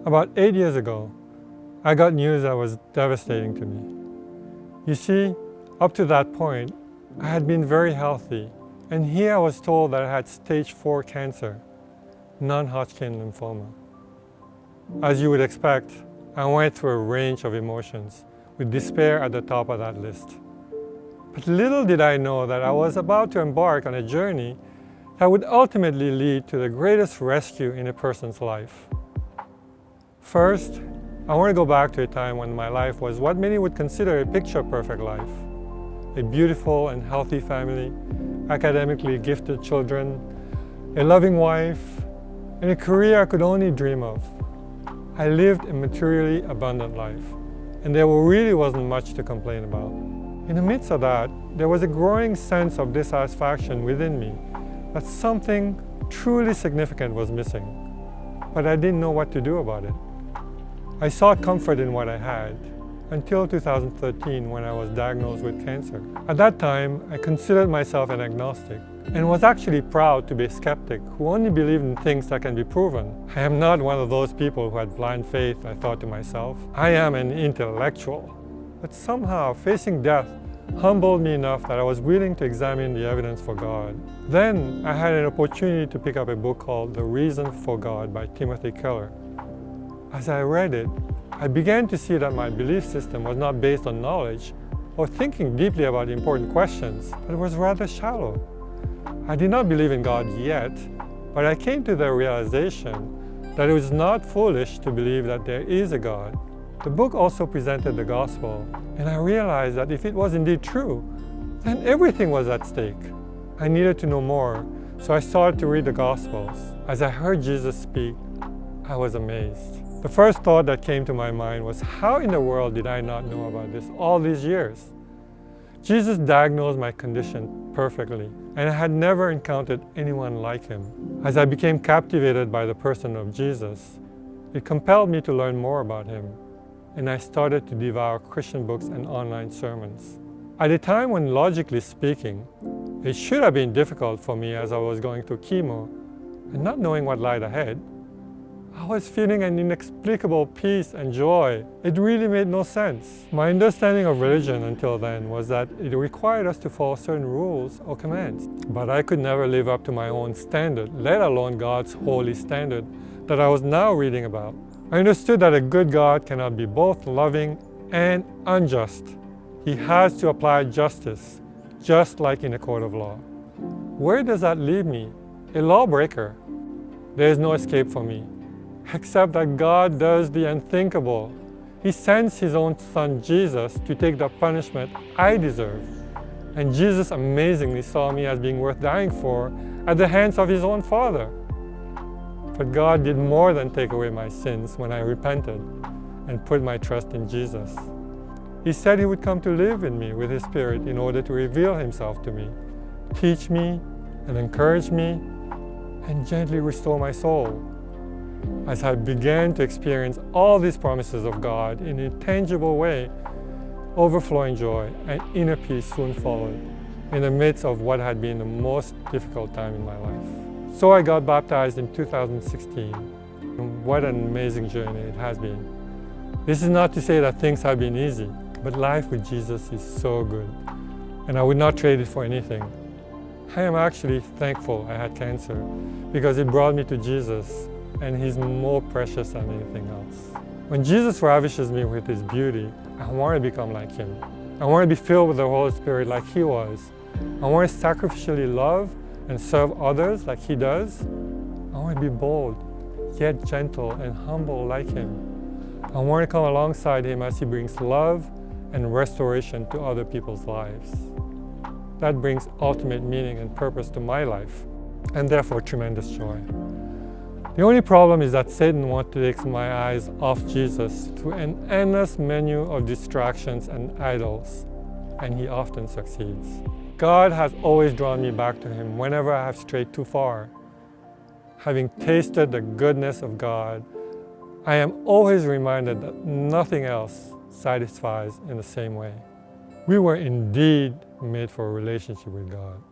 About 8 years ago, I got news that was devastating to me. You see, up to that point, I had been very healthy, and here I was told that I had stage 4 cancer, non-Hodgkin lymphoma. As you would expect, I went through a range of emotions, with despair at the top of that list. But little did I know that I was about to embark on a journey that would ultimately lead to the greatest rescue in a person's life. First, I want to go back to a time when my life was what many would consider a picture-perfect life. A beautiful and healthy family, academically gifted children, a loving wife, and a career I could only dream of. I lived a materially abundant life, and there really wasn't much to complain about. In the midst of that, there was a growing sense of dissatisfaction within me that something truly significant was missing, but I didn't know what to do about it. I sought comfort in what I had until 2013 when I was diagnosed with cancer. At that time, I considered myself an agnostic and was actually proud to be a skeptic who only believed in things that can be proven. I am not one of those people who had blind faith, I thought to myself. I am an intellectual. But somehow, facing death humbled me enough that I was willing to examine the evidence for God. Then, I had an opportunity to pick up a book called The Reason for God by Timothy Keller. As I read it, I began to see that my belief system was not based on knowledge or thinking deeply about important questions, but it was rather shallow. I did not believe in God yet, but I came to the realization that it was not foolish to believe that there is a God. The book also presented the gospel, and I realized that if it was indeed true, then everything was at stake. I needed to know more, so I started to read the gospels. As I heard Jesus speak, I was amazed. The first thought that came to my mind was, how in the world did I not know about this all these years? Jesus diagnosed my condition perfectly, and I had never encountered anyone like him. As I became captivated by the person of Jesus, it compelled me to learn more about him, and I started to devour Christian books and online sermons. At a time when, logically speaking, it should have been difficult for me as I was going through chemo and not knowing what lied ahead, I was feeling an inexplicable peace and joy. It really made no sense. My understanding of religion until then was that it required us to follow certain rules or commands. But I could never live up to my own standard, let alone God's holy standard that I was now reading about. I understood that a good God cannot be both loving and unjust. He has to apply justice, just like in a court of law. Where does that leave me? A lawbreaker. There is no escape for me, except that God does the unthinkable. He sends his own son Jesus to take the punishment I deserve. And Jesus amazingly saw me as being worth dying for at the hands of his own Father. But God did more than take away my sins when I repented and put my trust in Jesus. He said he would come to live in me with his Spirit in order to reveal himself to me, teach me and encourage me, and gently restore my soul. As I began to experience all these promises of God in a tangible way, overflowing joy and inner peace soon followed in the midst of what had been the most difficult time in my life. So I got baptized in 2016. And what an amazing journey it has been. This is not to say that things have been easy, but life with Jesus is so good, and I would not trade it for anything. I am actually thankful I had cancer because it brought me to Jesus, and he's more precious than anything else. When Jesus ravishes me with his beauty, I want to become like him. I want to be filled with the Holy Spirit like he was. I want to sacrificially love and serve others like he does. I want to be bold, yet gentle and humble like him. I want to come alongside him as he brings love and restoration to other people's lives. That brings ultimate meaning and purpose to my life, and therefore tremendous joy. The only problem is that Satan wants to take my eyes off Jesus through an endless menu of distractions and idols, and he often succeeds. God has always drawn me back to him whenever I have strayed too far. Having tasted the goodness of God, I am always reminded that nothing else satisfies in the same way. We were indeed made for a relationship with God.